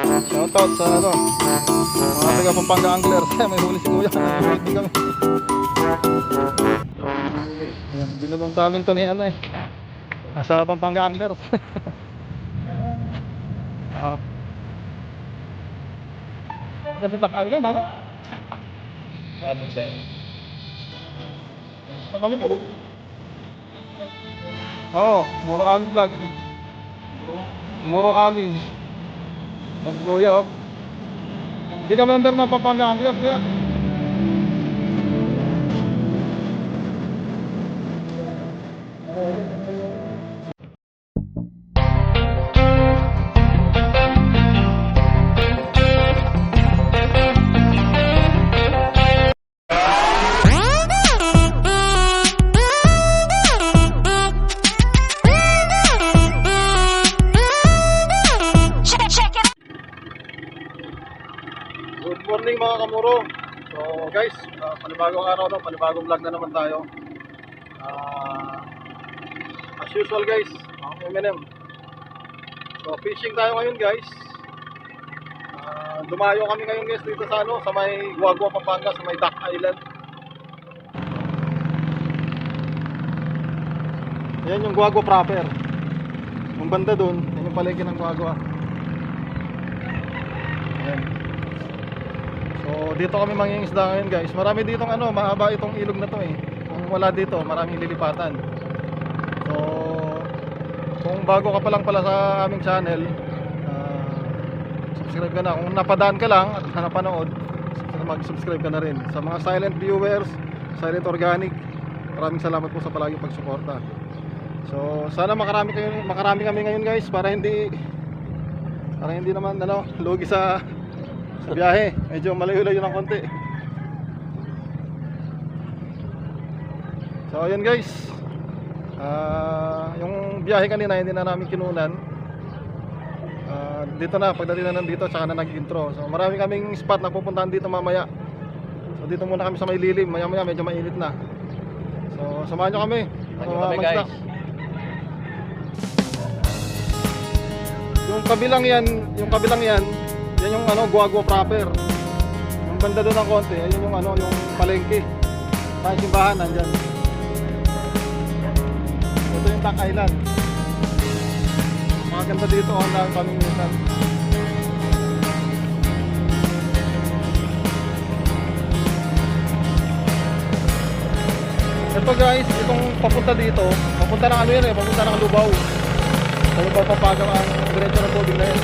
Shoutout sa ano, mga taga Pampanga Anglers. May huli si Kuya. Hindi kami. Ayan, binulong namin to ni ano eh. Nasa Pampanga Anglers. Ah. Kasi takal ka, mama. Ano siya? Kami po. Oo, muro kami vlog. Muro kami. Mag-kuya, oh. Hindi ka member ng Pampanga Anglers, kuya. Good morning mga kamuro. So guys, panibagong araw na, panibagong vlog na naman tayo. As usual guys, mga M&M. So fishing tayo ngayon guys. Dumayo kami ngayon guys dito sa ano, sa may Guagua, Pampanga, sa may Duck Island. Ayan yung Guagua proper. Yung banda dun, yan yung palengke ng Guagua. Ayan. So dito kami mangingisda ngayon guys. Marami ditong ano, mahaba itong ilog na to eh. Kung wala dito, maraming lilipatan. So kung bago ka pa lang pala sa aming channel, subscribe ka na. Kung napadaan ka lang at napanood, mag-subscribe ka na rin. Sa mga silent viewers, silent organic, maraming salamat po sa palaging pagsuporta. So sana makarami kami ngayon guys, para hindi naman ano, lugi sa biyahe. Medyo malayo-layo ng konti. So ayun guys, yung biyahe kanina hindi na namin kinunan. Dito na, pagdating na nandito tsaka na nag-intro. So marami kaming spot na pupuntahan dito mamaya. So dito muna kami sa may lilim. Maya-maya medyo mainit na. So samahan nyo kami. Guys. Yung kabilang yan, yan yung ano, Guagua proper. Yung banda doon ng konti, ayun yung ano, yung palengke. Sa simbahan nandiyan. Ito yung Duck Island. Mga ganda dito, ang dami pamingitan. Ito guys, itong papunta dito, papunta ng ano yan eh, papunta ng Lubao. Sa Lubao Pampanga ang diretso ng tubig na yan.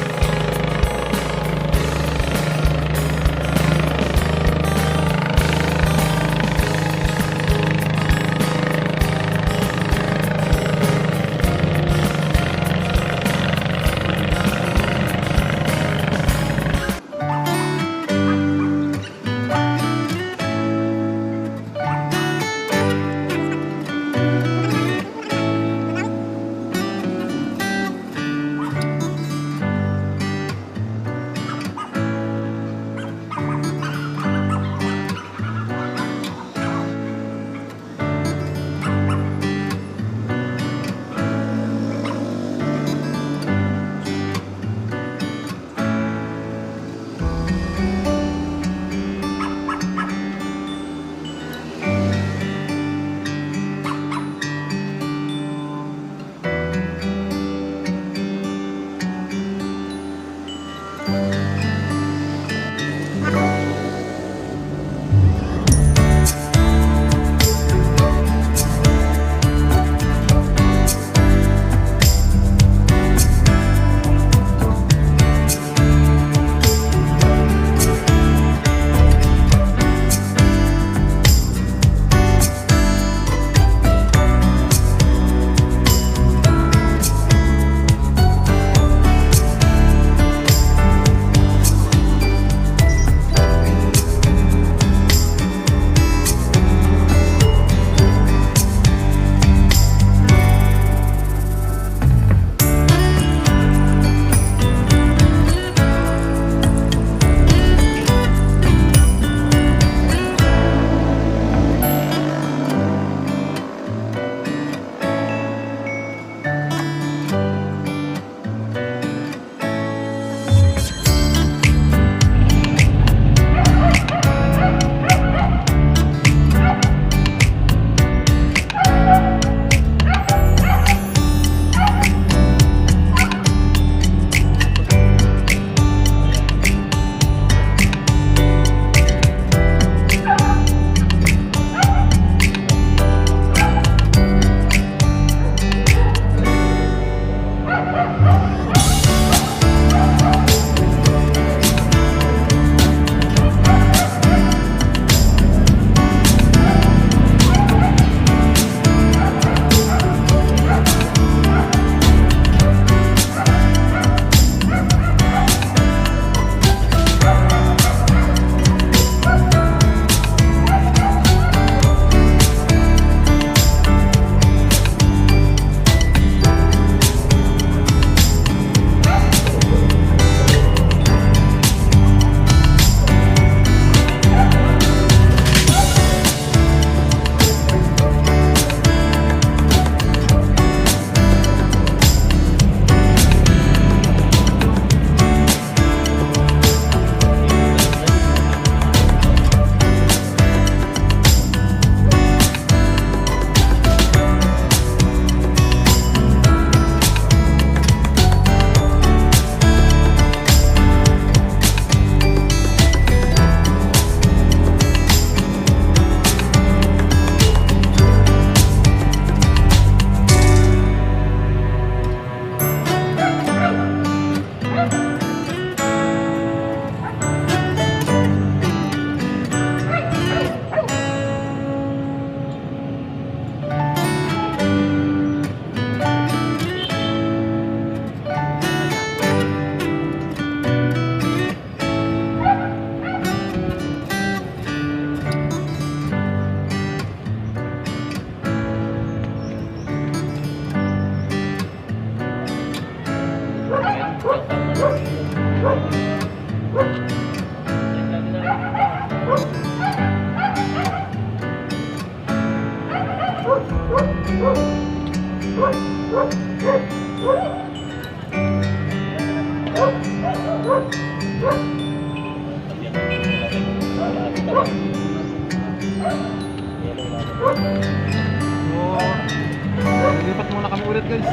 Lilipat muna kami ulit guys.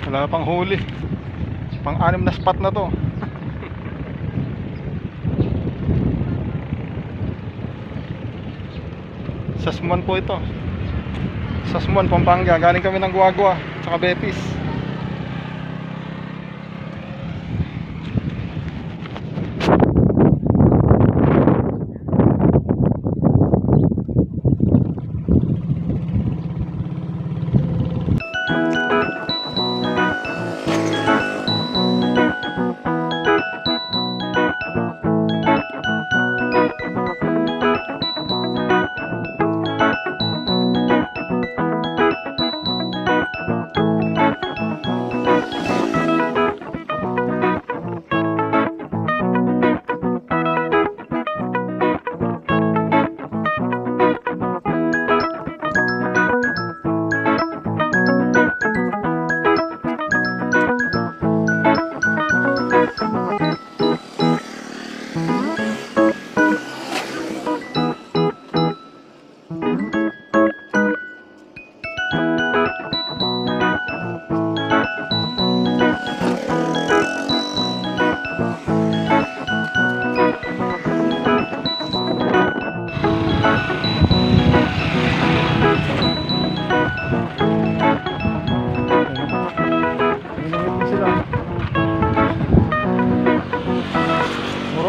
Wala pang huli. Pang-anim na spot na to. Sasmuan po ito. Sasmuan, Pampanga. Galing kami ng Guagua tsaka Betis.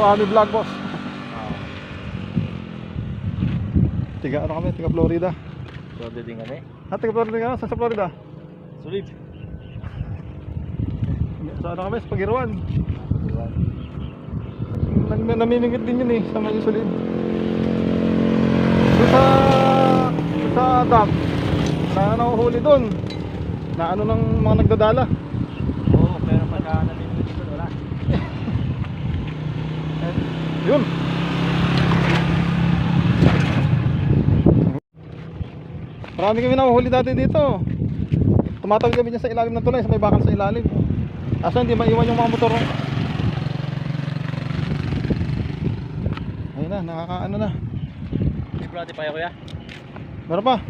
Ami vlog boss. Tiga ano kami, tiga Florida. Florida din kami. Tiga Florida nga, saan sa Florida? Sulit. Sa ano kami, sa Pagiruan. Namimingit din yun sa mga Sulit. Sa dam, na nahuhuli doon. Na ano ng mga nagdadala. Oo, pero pagka namimingit doon, wala. Yun. Marami kami nahuhuli dati dito. Tumatawid kami dyan sa ilalim ng tulay, sa may bakal sa ilalim. Asa hindi maiwan yung mga motor. Ayun na, nakakaano na. May brady pa kuya? Meron pa?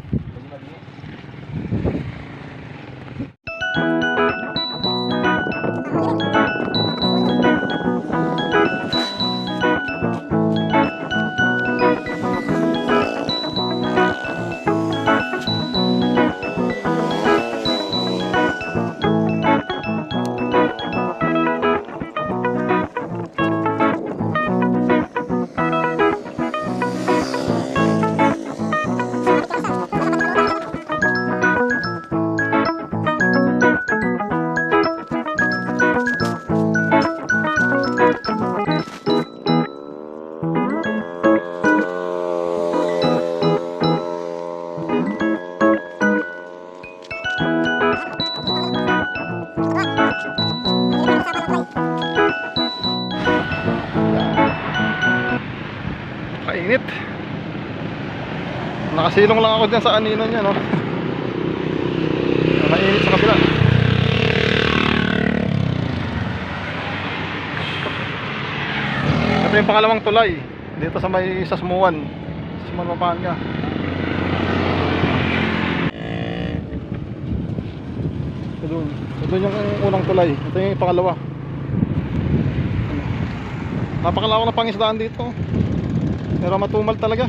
Kainit. Nakasilong lang ako dyan sa anino niya, no? Mainit sa kabila. Ito yung pangalawang tulay dito sa may Sasmuan, Pampanga. Ito yung unang tulay. Ito yung pangalawa. Napakalawak na pangisdaan dito. Pero matumal talaga.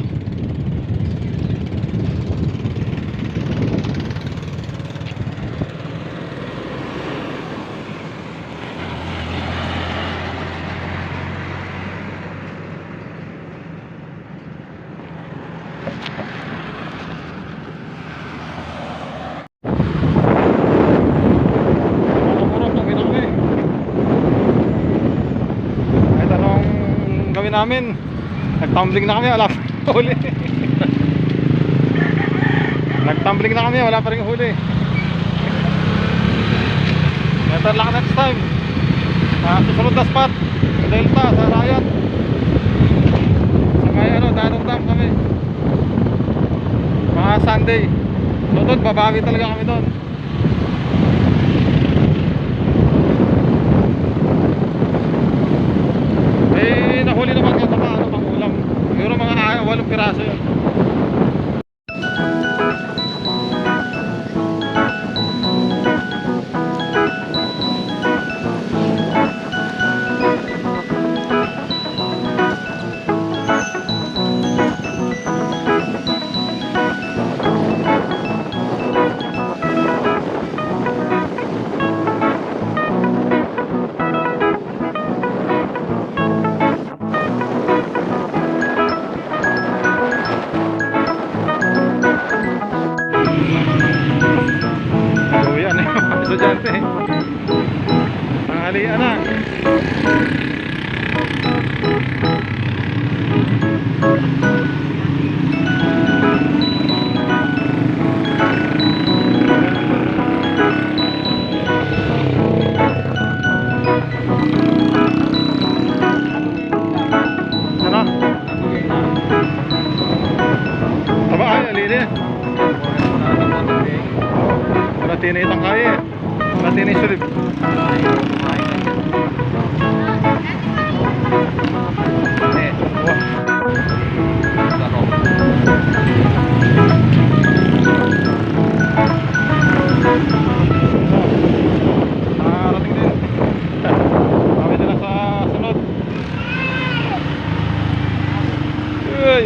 Namin nagtumbling na kami, wala pa rin huli. Nagtumbling na kami, wala pa rin huli. Better luck next time. Susunod na spot, Delta, sa Rayat. Sa may Danong Dam kami. Mga Sunday. So doon, babawi talaga kami doon. Eh, nahuli naman nga mga pang ulam. Siguro mga 8 piraso yun. Uwian na yung mga estudyante. Tanghalian na. Ano? Aba ay, alili. Wala tinay itang kaya eh. Wala tinay sulib. Nakarating din. Kami nila sa sunod. Uy!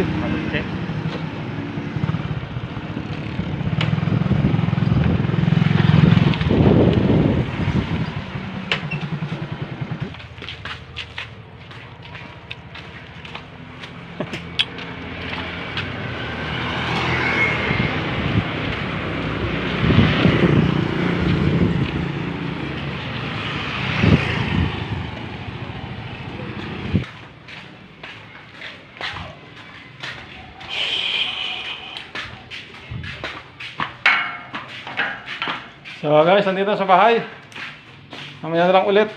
So guys, nandito sa bahay. Mamaya na lang ulit.